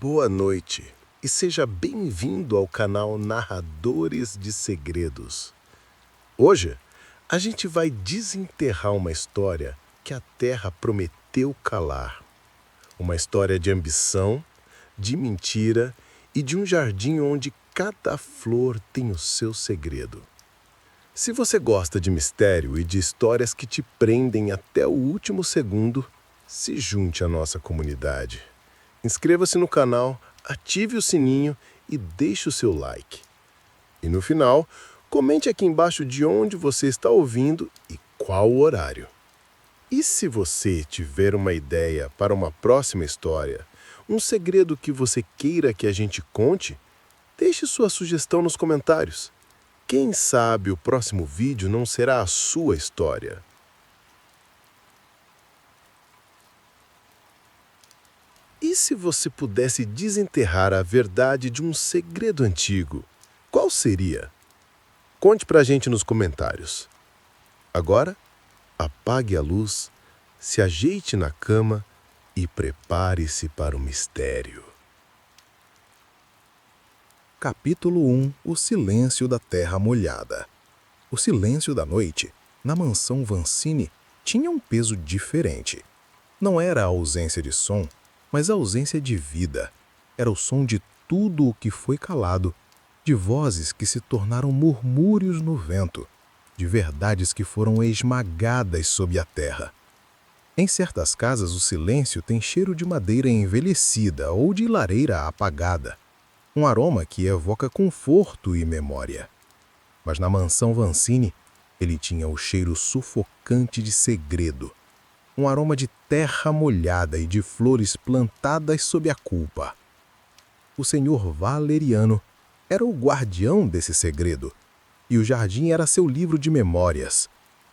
Boa noite e seja bem-vindo ao canal Narradores de Segredos. Hoje, a gente vai desenterrar uma história que a Terra prometeu calar. Uma história de ambição, de mentira e de um jardim onde cada flor tem o seu segredo. Se você gosta de mistério e de histórias que te prendem até o último segundo, se junte à nossa comunidade. Inscreva-se no canal, ative o sininho e deixe o seu like. E no final, comente aqui embaixo de onde você está ouvindo e qual o horário. E se você tiver uma ideia para uma próxima história, um segredo que você queira que a gente conte, deixe sua sugestão nos comentários. Quem sabe o próximo vídeo não será a sua história. E se você pudesse desenterrar a verdade de um segredo antigo, qual seria? Conte pra gente nos comentários. Agora, apague a luz, se ajeite na cama e prepare-se para o mistério. Capítulo 1 O Silêncio da Terra Molhada. O silêncio da noite, na mansão Vancini, tinha um peso diferente. Não era a ausência de som, mas a ausência de vida. Era o som de tudo o que foi calado, de vozes que se tornaram murmúrios no vento, de verdades que foram esmagadas sob a terra. Em certas casas, o silêncio tem cheiro de madeira envelhecida ou de lareira apagada, um aroma que evoca conforto e memória. Mas na mansão Vancini, ele tinha o cheiro sufocante de segredo, um aroma de terra molhada e de flores plantadas sob a culpa. O senhor Valeriano era o guardião desse segredo, e o jardim era seu livro de memórias.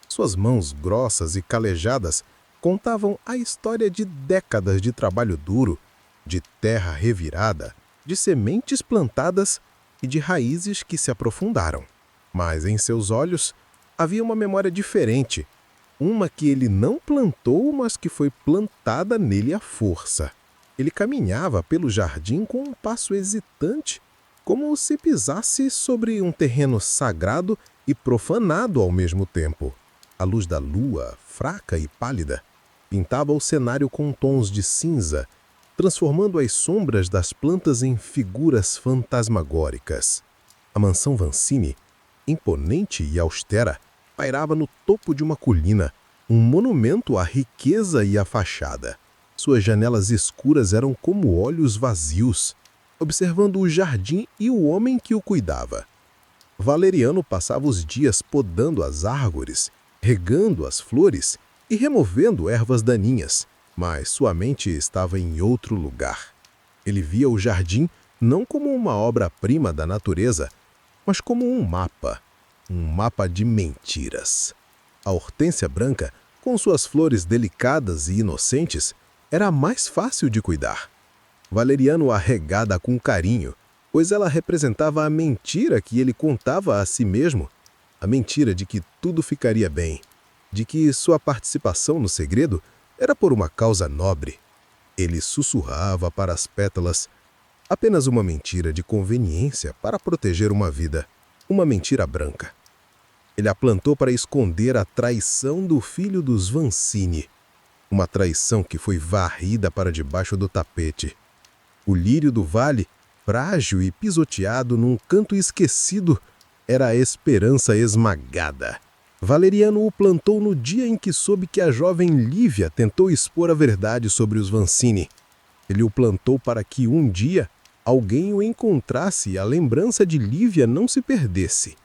Suas mãos grossas e calejadas contavam a história de décadas de trabalho duro, de terra revirada, de sementes plantadas e de raízes que se aprofundaram. Mas em seus olhos havia uma memória diferente, uma que ele não plantou, mas que foi plantada nele à força. Ele caminhava pelo jardim com um passo hesitante, como se pisasse sobre um terreno sagrado e profanado ao mesmo tempo. A luz da lua, fraca e pálida, pintava o cenário com tons de cinza, transformando as sombras das plantas em figuras fantasmagóricas. A mansão Vancini, imponente e austera, pairava no topo de uma colina, um monumento à riqueza e à fachada. Suas janelas escuras eram como olhos vazios, observando o jardim e o homem que o cuidava. Valeriano passava os dias podando as árvores, regando as flores e removendo ervas daninhas, mas sua mente estava em outro lugar. Ele via o jardim não como uma obra-prima da natureza, mas como um mapa de mentiras. A hortênsia branca, com suas flores delicadas e inocentes, era a mais fácil de cuidar. Valeriano a regada com carinho, pois ela representava a mentira que ele contava a si mesmo, a mentira de que tudo ficaria bem, de que sua participação no segredo era por uma causa nobre. Ele sussurrava para as pétalas, apenas uma mentira de conveniência para proteger uma vida, uma mentira branca. Ele a plantou para esconder a traição do filho dos Vancini, uma traição que foi varrida para debaixo do tapete. O lírio do vale, frágil e pisoteado num canto esquecido, era a esperança esmagada. Valeriano o plantou no dia em que soube que a jovem Lívia tentou expor a verdade sobre os Vancini. Ele o plantou para que um dia alguém o encontrasse e a lembrança de Lívia não se perdesse.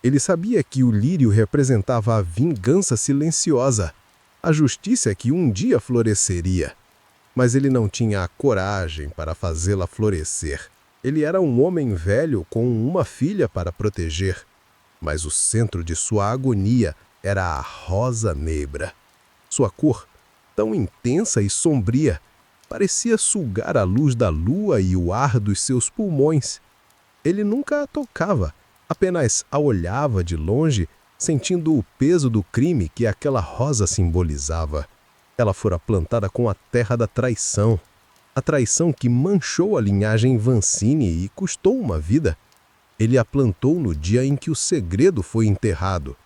Ele sabia que o lírio representava a vingança silenciosa, a justiça que um dia floresceria. Mas ele não tinha a coragem para fazê-la florescer. Ele era um homem velho com uma filha para proteger. Mas o centro de sua agonia era a rosa negra. Sua cor, tão intensa e sombria, parecia sugar a luz da lua e o ar dos seus pulmões. Ele nunca a tocava, apenas a olhava de longe, sentindo o peso do crime que aquela rosa simbolizava. Ela fora plantada com a terra da traição, a A traição que manchou a linhagem Vancini e custou uma vida. Ele a plantou no dia em que o segredo foi enterrado,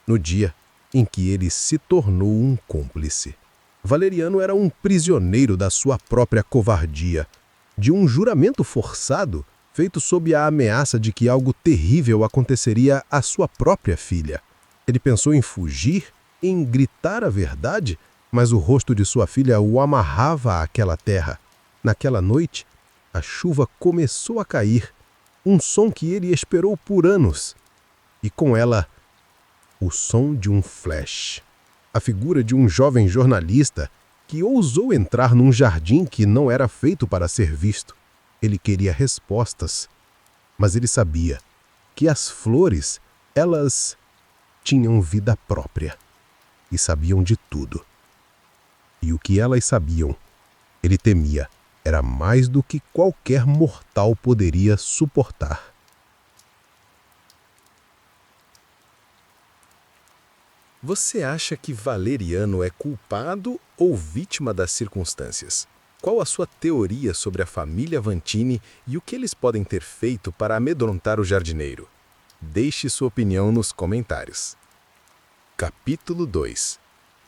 no dia em que ele se tornou um cúmplice. Valeriano era um prisioneiro da sua própria covardia, de um juramento forçado feito sob a ameaça de que algo terrível aconteceria à sua própria filha. Ele pensou em fugir, em gritar a verdade, mas o rosto de sua filha o amarrava àquela terra. Naquela noite, a chuva começou a cair, um som que ele esperou por anos, e com ela, o som de um flash. A figura de um jovem jornalista que ousou entrar num jardim que não era feito para ser visto. Ele queria respostas, mas ele sabia que as flores, elas tinham vida própria e sabiam de tudo. E o que elas sabiam, ele temia, era mais do que qualquer mortal poderia suportar. Você acha que Valeriano é culpado ou vítima das circunstâncias? Qual a sua teoria sobre a família Vantini e o que eles podem ter feito para amedrontar o jardineiro? Deixe sua opinião nos comentários. Capítulo 2.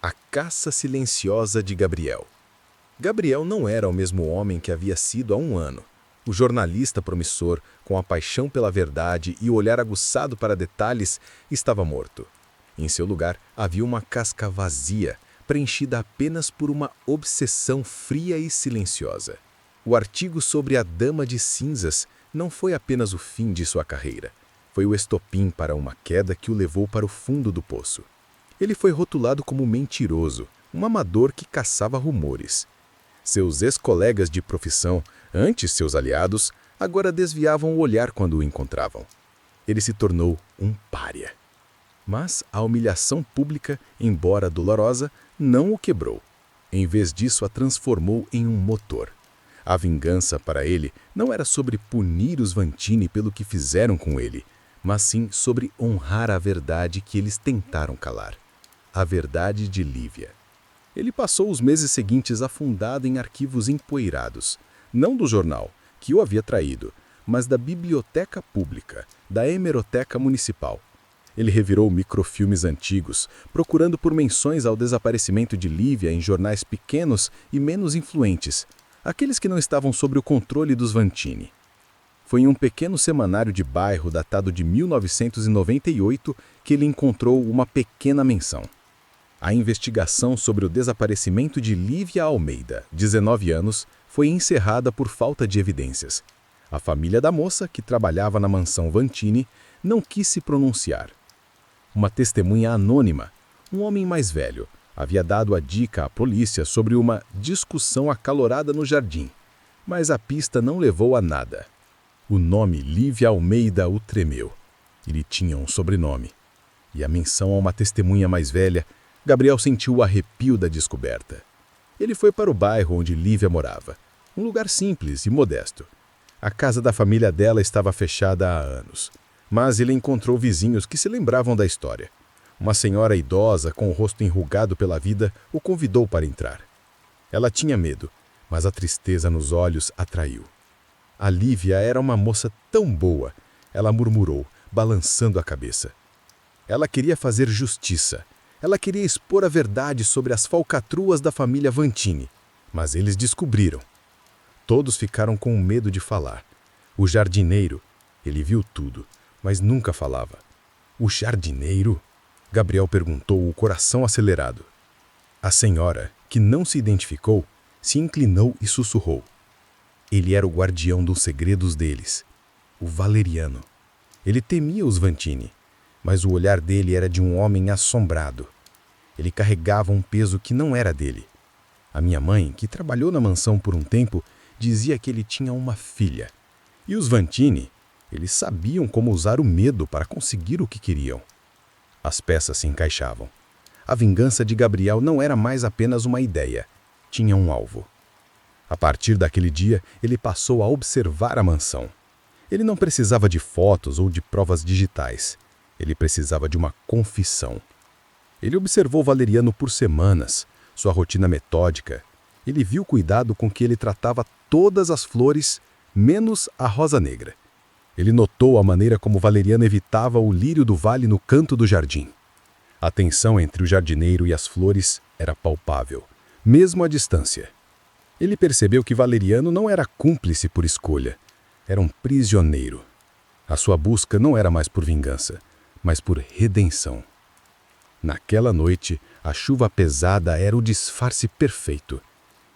A caça silenciosa de Gabriel. Gabriel não era o mesmo homem que havia sido há um ano. O jornalista promissor, com a paixão pela verdade e o olhar aguçado para detalhes, estava morto. Em seu lugar, havia uma casca vazia, preenchida apenas por uma obsessão fria e silenciosa. O artigo sobre a Dama de Cinzas não foi apenas o fim de sua carreira. Foi o estopim para uma queda que o levou para o fundo do poço. Ele foi rotulado como mentiroso, um amador que caçava rumores. Seus ex-colegas de profissão, antes seus aliados, agora desviavam o olhar quando o encontravam. Ele se tornou um pária. Mas a humilhação pública, embora dolorosa, não o quebrou. Em vez disso, a transformou em um motor. A vingança para ele não era sobre punir os Vantini pelo que fizeram com ele, mas sim sobre honrar a verdade que eles tentaram calar. A verdade de Lívia. Ele passou os meses seguintes afundado em arquivos empoeirados, não do jornal, que o havia traído, mas da biblioteca pública, da hemeroteca municipal. Ele revirou microfilmes antigos, procurando por menções ao desaparecimento de Lívia em jornais pequenos e menos influentes, aqueles que não estavam sob o controle dos Vantini. Foi em um pequeno semanário de bairro datado de 1998 que ele encontrou uma pequena menção. A investigação sobre o desaparecimento de Lívia Almeida, 19 anos, foi encerrada por falta de evidências. A família da moça, que trabalhava na mansão Vantini, não quis se pronunciar. Uma testemunha anônima, um homem mais velho, havia dado a dica à polícia sobre uma discussão acalorada no jardim, mas a pista não levou a nada. O nome Lívia Almeida o tremeu. Ele tinha um sobrenome. E a menção a uma testemunha mais velha, Gabriel sentiu o arrepio da descoberta. Ele foi para o bairro onde Lívia morava, um lugar simples e modesto. A casa da família dela estava fechada há anos, mas ele encontrou vizinhos que se lembravam da história. Uma senhora idosa, com o rosto enrugado pela vida, o convidou para entrar. Ela tinha medo, mas a tristeza nos olhos atraiu. A Lívia era uma moça tão boa, ela murmurou, balançando a cabeça. Ela queria fazer justiça. Ela queria expor a verdade sobre as falcatruas da família Vantini, mas eles descobriram. Todos ficaram com medo de falar. O jardineiro, ele viu tudo, mas nunca falava. O jardineiro? Gabriel perguntou, o coração acelerado. A senhora, que não se identificou, se inclinou e sussurrou. Ele era o guardião dos segredos deles, o Valeriano. Ele temia os Vantini, mas o olhar dele era de um homem assombrado. Ele carregava um peso que não era dele. A minha mãe, que trabalhou na mansão por um tempo, dizia que ele tinha uma filha. E os Vantini, eles sabiam como usar o medo para conseguir o que queriam. As peças se encaixavam. A vingança de Gabriel não era mais apenas uma ideia. Tinha um alvo. A partir daquele dia, ele passou a observar a mansão. Ele não precisava de fotos ou de provas digitais. Ele precisava de uma confissão. Ele observou Valeriano por semanas, sua rotina metódica. Ele viu o cuidado com que ele tratava todas as flores, menos a rosa negra. Ele notou a maneira como Valeriano evitava o lírio do vale no canto do jardim. A tensão entre o jardineiro e as flores era palpável, mesmo à distância. Ele percebeu que Valeriano não era cúmplice por escolha, era um prisioneiro. A sua busca não era mais por vingança, mas por redenção. Naquela noite, a chuva pesada era o disfarce perfeito.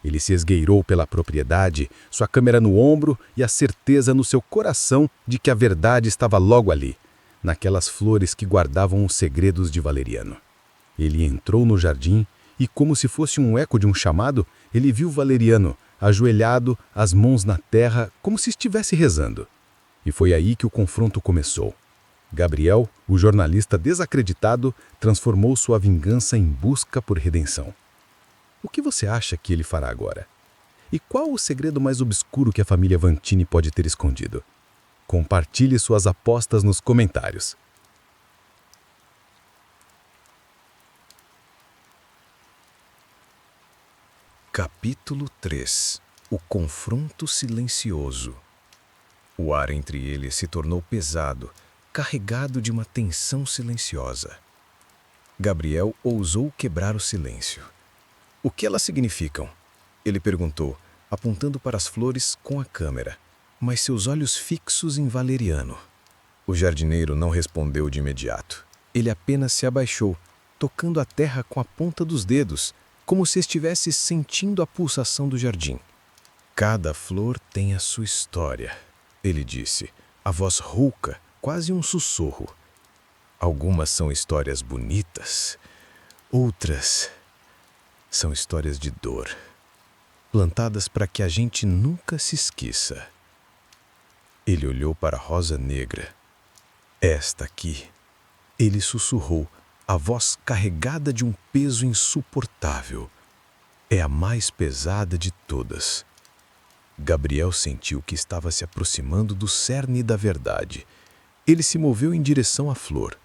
Ele se esgueirou pela propriedade, sua câmera no ombro e a certeza no seu coração de que a verdade estava logo ali, naquelas flores que guardavam os segredos de Valeriano. Ele entrou no jardim e, como se fosse um eco de um chamado, ele viu Valeriano, ajoelhado, as mãos na terra, como se estivesse rezando. E foi aí que o confronto começou. Gabriel, o jornalista desacreditado, transformou sua vingança em busca por redenção. O que você acha que ele fará agora? E qual o segredo mais obscuro que a família Vantini pode ter escondido? Compartilhe suas apostas nos comentários. Capítulo 3. O confronto silencioso. O ar entre eles se tornou pesado, carregado de uma tensão silenciosa. Gabriel ousou quebrar o silêncio. O que elas significam? Ele perguntou, apontando para as flores com a câmera, mas seus olhos fixos em Valeriano. O jardineiro não respondeu de imediato. Ele apenas se abaixou, tocando a terra com a ponta dos dedos, como se estivesse sentindo a pulsação do jardim. Cada flor tem a sua história, ele disse, a voz rouca, quase um sussurro. Algumas são histórias bonitas, outras são histórias de dor, plantadas para que a gente nunca se esqueça. Ele olhou para a rosa negra. Esta aqui, ele sussurrou, a voz carregada de um peso insuportável. É a mais pesada de todas. Gabriel sentiu que estava se aproximando do cerne da verdade. Ele se moveu em direção à flor.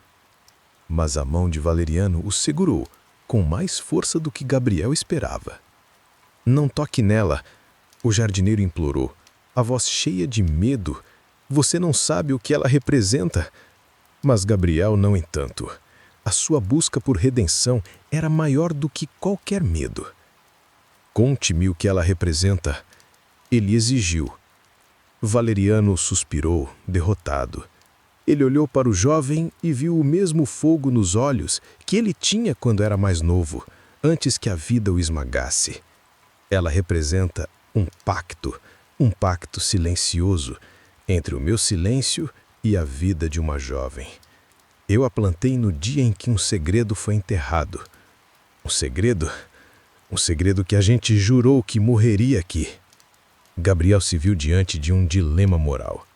Mas a mão de Valeriano o segurou, com mais força do que Gabriel esperava. Não toque nela, o jardineiro implorou, a voz cheia de medo. Você não sabe o que ela representa. Mas Gabriel, no entanto, a sua busca por redenção era maior do que qualquer medo. Conte-me o que ela representa, ele exigiu. Valeriano suspirou, derrotado. Ele olhou para o jovem e viu o mesmo fogo nos olhos que ele tinha quando era mais novo, antes que a vida o esmagasse. Ela representa um pacto silencioso entre o meu silêncio e a vida de uma jovem. Eu a plantei no dia em que um segredo foi enterrado. Um segredo que a gente jurou que morreria aqui. Gabriel se viu diante de um dilema moral.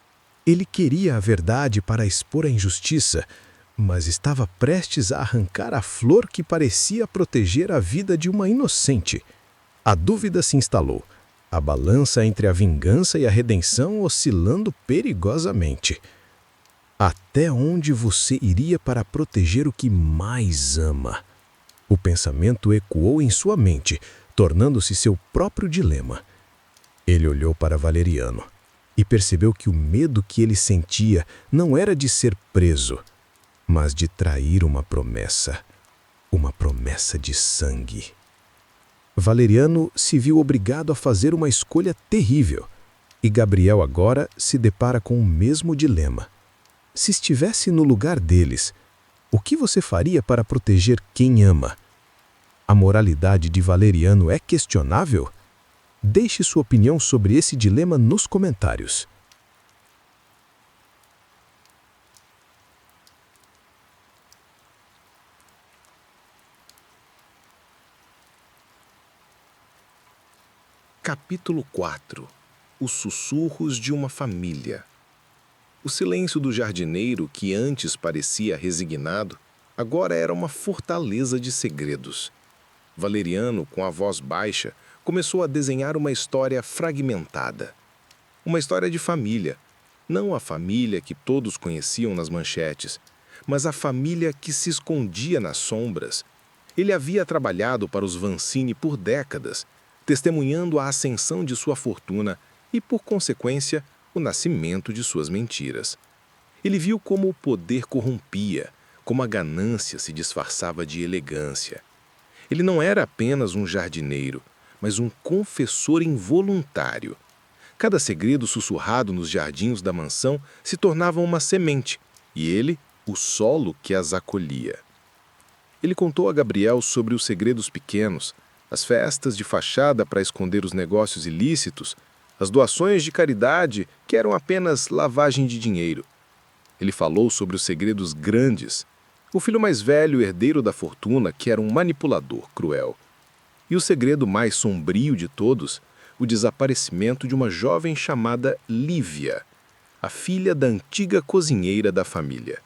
Ele queria a verdade para expor a injustiça, mas estava prestes a arrancar a flor que parecia proteger a vida de uma inocente. A dúvida se instalou, a balança entre a vingança e a redenção oscilando perigosamente. Até onde você iria para proteger o que mais ama? O pensamento ecoou em sua mente, tornando-se seu próprio dilema. Ele olhou para Valeriano e percebeu que o medo que ele sentia não era de ser preso, mas de trair uma promessa de sangue. Valeriano se viu obrigado a fazer uma escolha terrível, e Gabriel agora se depara com o mesmo dilema. Se estivesse no lugar deles, o que você faria para proteger quem ama? A moralidade de Valeriano é questionável? Deixe sua opinião sobre esse dilema nos comentários. Capítulo 4. Os sussurros de uma família. O silêncio do jardineiro, que antes parecia resignado, agora era uma fortaleza de segredos. Valeriano, com a voz baixa, começou a desenhar uma história fragmentada. Uma história de família. Não a família que todos conheciam nas manchetes, mas a família que se escondia nas sombras. Ele havia trabalhado para os Vantini por décadas, testemunhando a ascensão de sua fortuna e, por consequência, o nascimento de suas mentiras. Ele viu como o poder corrompia, como a ganância se disfarçava de elegância. Ele não era apenas um jardineiro, mas um confessor involuntário. Cada segredo sussurrado nos jardins da mansão se tornava uma semente, e ele, o solo que as acolhia. Ele contou a Gabriel sobre os segredos pequenos, as festas de fachada para esconder os negócios ilícitos, as doações de caridade que eram apenas lavagem de dinheiro. Ele falou sobre os segredos grandes, o filho mais velho herdeiro da fortuna que era um manipulador cruel. E o segredo mais sombrio de todos, o desaparecimento de uma jovem chamada Lívia, a filha da antiga cozinheira da família.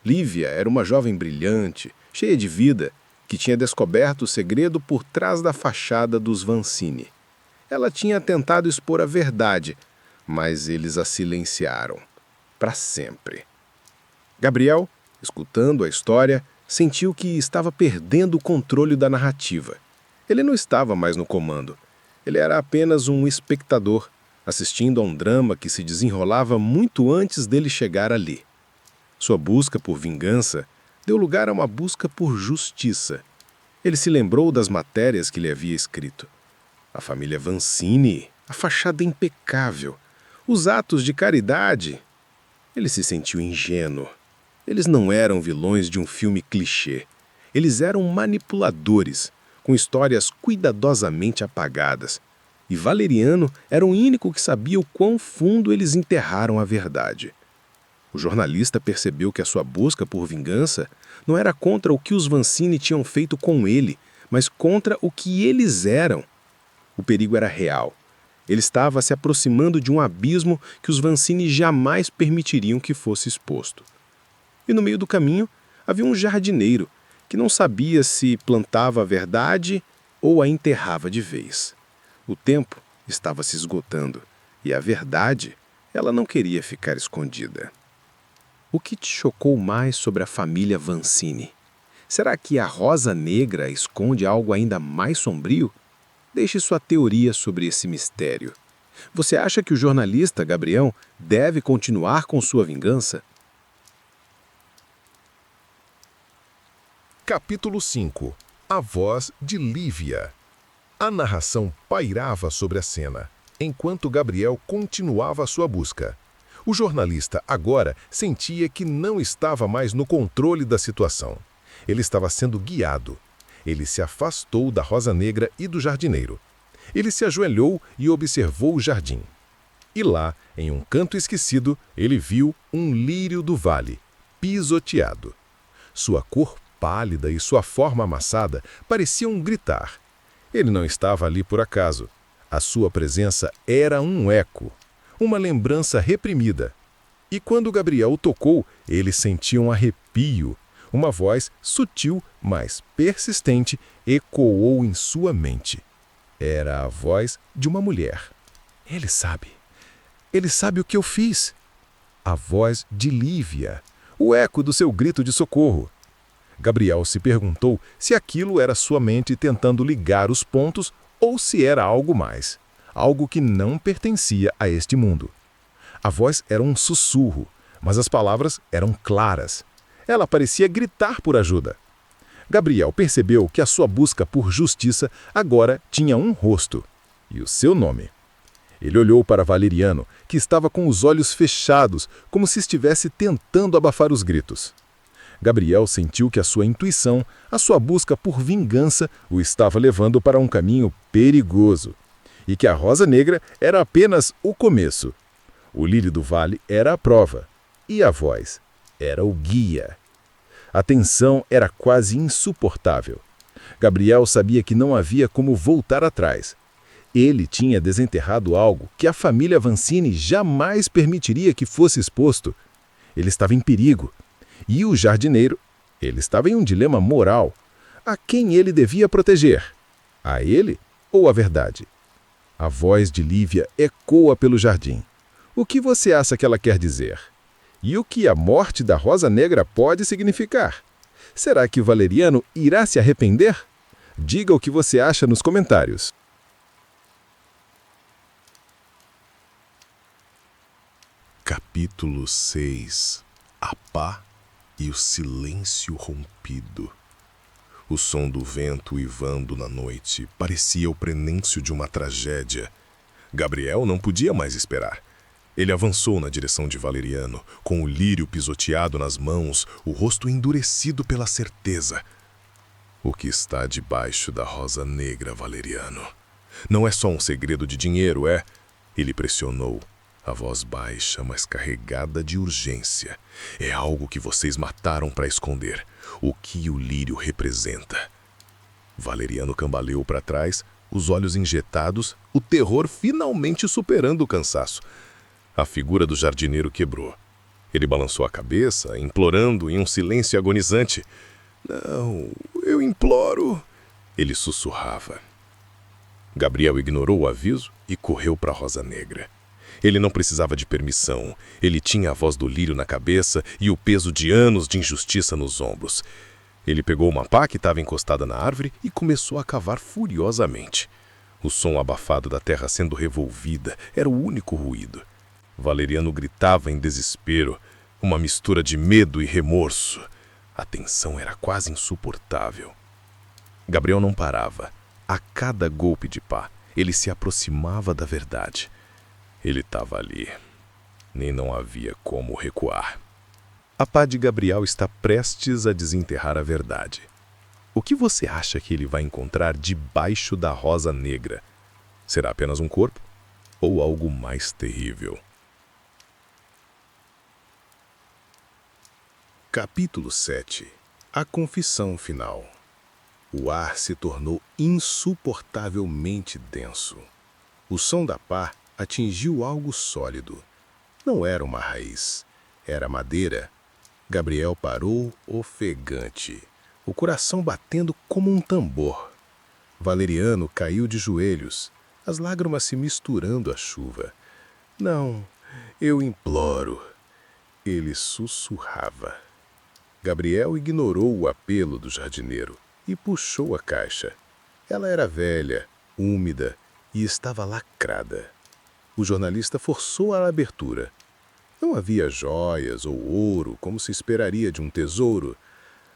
Lívia era uma jovem brilhante, cheia de vida, que tinha descoberto o segredo por trás da fachada dos Vancini. Ela tinha tentado expor a verdade, mas eles a silenciaram. Para sempre. Gabriel, escutando a história, sentiu que estava perdendo o controle da narrativa. Ele não estava mais no comando. Ele era apenas um espectador, assistindo a um drama que se desenrolava muito antes dele chegar ali. Sua busca por vingança deu lugar a uma busca por justiça. Ele se lembrou das matérias que ele havia escrito. A família Vancini, a fachada impecável, os atos de caridade. Ele se sentiu ingênuo. Eles não eram vilões de um filme clichê. Eles eram manipuladores, com histórias cuidadosamente apagadas. E Valeriano era o único que sabia o quão fundo eles enterraram a verdade. O jornalista percebeu que a sua busca por vingança não era contra o que os Vancini tinham feito com ele, mas contra o que eles eram. O perigo era real. Ele estava se aproximando de um abismo que os Vancini jamais permitiriam que fosse exposto. E no meio do caminho havia um jardineiro que não sabia se plantava a verdade ou a enterrava de vez. O tempo estava se esgotando e a verdade, ela não queria ficar escondida. O que te chocou mais sobre a família Vancini? Será que a Rosa Negra esconde algo ainda mais sombrio? Deixe sua teoria sobre esse mistério. Você acha que o jornalista Gabriel deve continuar com sua vingança? Capítulo 5. A voz de Lívia. A narração pairava sobre a cena, enquanto Gabriel continuava sua busca. O jornalista agora sentia que não estava mais no controle da situação. Ele estava sendo guiado. Ele se afastou da Rosa Negra e do jardineiro. Ele se ajoelhou e observou o jardim. E lá, em um canto esquecido, ele viu um lírio do vale, pisoteado. Sua cor pálida e sua forma amassada pareciam gritar. Ele não estava ali por acaso. A sua presença era um eco, uma lembrança reprimida. E quando Gabriel o tocou, ele sentiu um arrepio. Uma voz sutil, mas persistente, ecoou em sua mente. Era a voz de uma mulher. Ele sabe. Ele sabe o que eu fiz. A voz de Lívia. O eco do seu grito de socorro. Gabriel se perguntou se aquilo era sua mente tentando ligar os pontos ou se era algo mais. Algo que não pertencia a este mundo. A voz era um sussurro, mas as palavras eram claras. Ela parecia gritar por ajuda. Gabriel percebeu que a sua busca por justiça agora tinha um rosto e o seu nome. Ele olhou para Valeriano, que estava com os olhos fechados, como se estivesse tentando abafar os gritos. Gabriel sentiu que a sua intuição, a sua busca por vingança, o estava levando para um caminho perigoso, e que a Rosa Negra era apenas o começo. O lírio do vale era a prova, e a voz era o guia. A tensão era quase insuportável. Gabriel sabia que não havia como voltar atrás. Ele tinha desenterrado algo que a família Vancini jamais permitiria que fosse exposto. Ele estava em perigo. E o jardineiro, ele estava em um dilema moral. A quem ele devia proteger? A ele ou a verdade? A voz de Lívia ecoa pelo jardim. O que você acha que ela quer dizer? E o que a morte da Rosa Negra pode significar? Será que Valeriano irá se arrepender? Diga o que você acha nos comentários. Capítulo 6. A pá e o silêncio rompido. O som do vento uivando na noite parecia o prenúncio de uma tragédia. Gabriel não podia mais esperar. Ele avançou na direção de Valeriano, com o lírio pisoteado nas mãos, o rosto endurecido pela certeza. O que está debaixo da rosa negra, Valeriano? Não é só um segredo de dinheiro, é? Ele pressionou, a voz baixa, mas carregada de urgência. É algo que vocês mataram para esconder. O que o lírio representa? Valeriano cambaleou para trás, os olhos injetados, o terror finalmente superando o cansaço. A figura do jardineiro quebrou. Ele balançou a cabeça, implorando em um silêncio agonizante. Não, eu imploro. Ele sussurrava. Gabriel ignorou o aviso e correu para a Rosa Negra. Ele não precisava de permissão. Ele tinha a voz do lírio na cabeça e o peso de anos de injustiça nos ombros. Ele pegou uma pá que estava encostada na árvore e começou a cavar furiosamente. O som abafado da terra sendo revolvida era o único ruído. Valeriano gritava em desespero, uma mistura de medo e remorso. A tensão era quase insuportável. Gabriel não parava. A cada golpe de pá, ele se aproximava da verdade. Ele estava ali. Nem não havia como recuar. A pá de Gabriel está prestes a desenterrar a verdade. O que você acha que ele vai encontrar debaixo da rosa negra? Será apenas um corpo? Ou algo mais terrível? Capítulo 7. A confissão final. O ar se tornou insuportavelmente denso. O som da pá atingiu algo sólido. Não era uma raiz, era madeira. Gabriel parou ofegante, o coração batendo como um tambor. Valeriano caiu de joelhos, as lágrimas se misturando à chuva. Não, eu imploro. Ele sussurrava. Gabriel ignorou o apelo do jardineiro e puxou a caixa. Ela era velha, úmida e estava lacrada. O jornalista forçou a abertura. Não havia joias ou ouro, como se esperaria de um tesouro.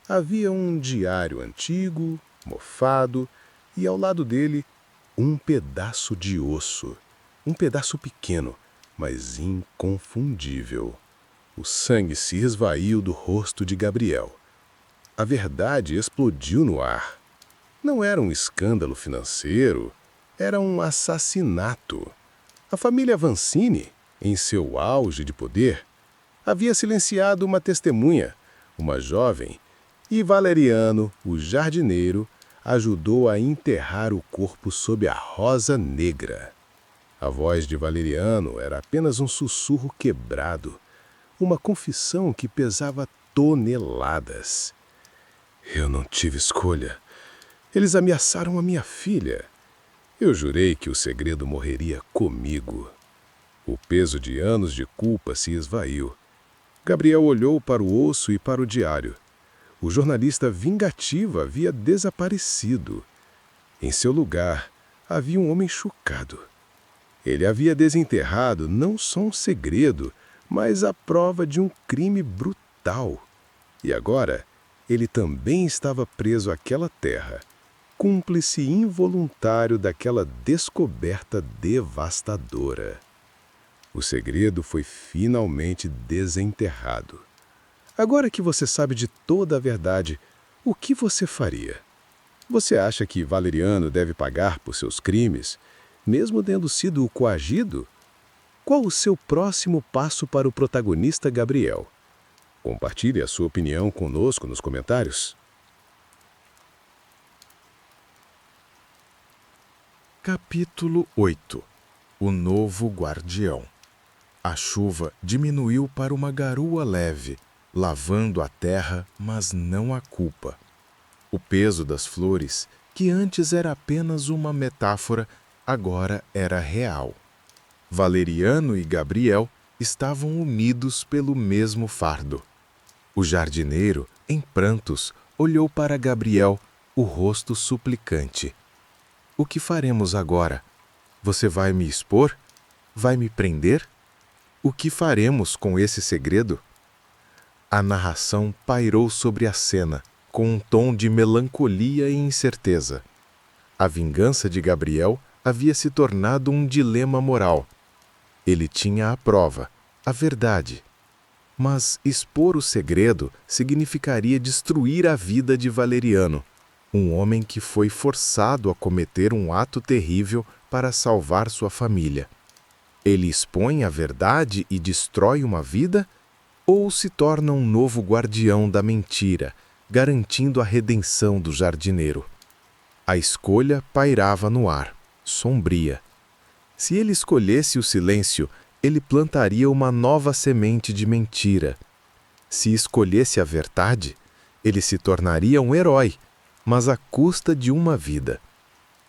Havia um diário antigo, mofado, e ao lado dele, um pedaço de osso. Um pedaço pequeno, mas inconfundível. O sangue se esvaiu do rosto de Gabriel. A verdade explodiu no ar. Não era um escândalo financeiro, era um assassinato. A família Vancini, em seu auge de poder, havia silenciado uma testemunha, uma jovem, e Valeriano, o jardineiro, ajudou a enterrar o corpo sob a rosa negra. A voz de Valeriano era apenas um sussurro quebrado, uma confissão que pesava toneladas. Eu não tive escolha. Eles ameaçaram a minha filha. Eu jurei que o segredo morreria comigo. O peso de anos de culpa se esvaiu. Gabriel olhou para o osso e para o diário. O jornalista vingativo havia desaparecido. Em seu lugar, havia um homem chocado. Ele havia desenterrado não só um segredo, mas a prova de um crime brutal. E agora, ele também estava preso àquela terra, cúmplice involuntário daquela descoberta devastadora. O segredo foi finalmente desenterrado. Agora que você sabe de toda a verdade, o que você faria? Você acha que Valeriano deve pagar por seus crimes, mesmo tendo sido coagido? Qual o seu próximo passo para o protagonista Gabriel? Compartilhe a sua opinião conosco nos comentários. Capítulo 8. O novo guardião. A chuva diminuiu para uma garoa leve, lavando a terra, mas não a culpa. O peso das flores, que antes era apenas uma metáfora, agora era real. Valeriano e Gabriel estavam unidos pelo mesmo fardo. O jardineiro, em prantos, olhou para Gabriel, o rosto suplicante. O que faremos agora? Você vai me expor? Vai me prender? O que faremos com esse segredo? A narração pairou sobre a cena, com um tom de melancolia e incerteza. A vingança de Gabriel havia se tornado um dilema moral. Ele tinha a prova, a verdade. Mas expor o segredo significaria destruir a vida de Valeriano, um homem que foi forçado a cometer um ato terrível para salvar sua família. Ele expõe a verdade e destrói uma vida? Ou se torna um novo guardião da mentira, garantindo a redenção do jardineiro? A escolha pairava no ar, sombria. Se ele escolhesse o silêncio, ele plantaria uma nova semente de mentira. Se escolhesse a verdade, ele se tornaria um herói, mas à custa de uma vida.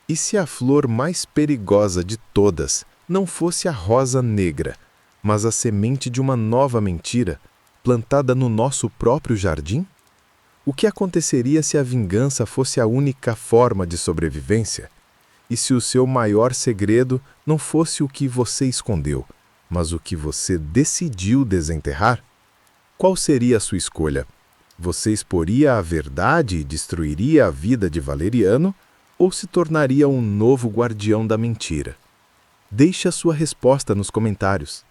E se a flor mais perigosa de todas não fosse a rosa negra, mas a semente de uma nova mentira, plantada no nosso próprio jardim? O que aconteceria se a vingança fosse a única forma de sobrevivência? E se o seu maior segredo não fosse o que você escondeu, mas o que você decidiu desenterrar? Qual seria a sua escolha? Você exporia a verdade e destruiria a vida de Valeriano, ou se tornaria um novo guardião da mentira? Deixe a sua resposta nos comentários.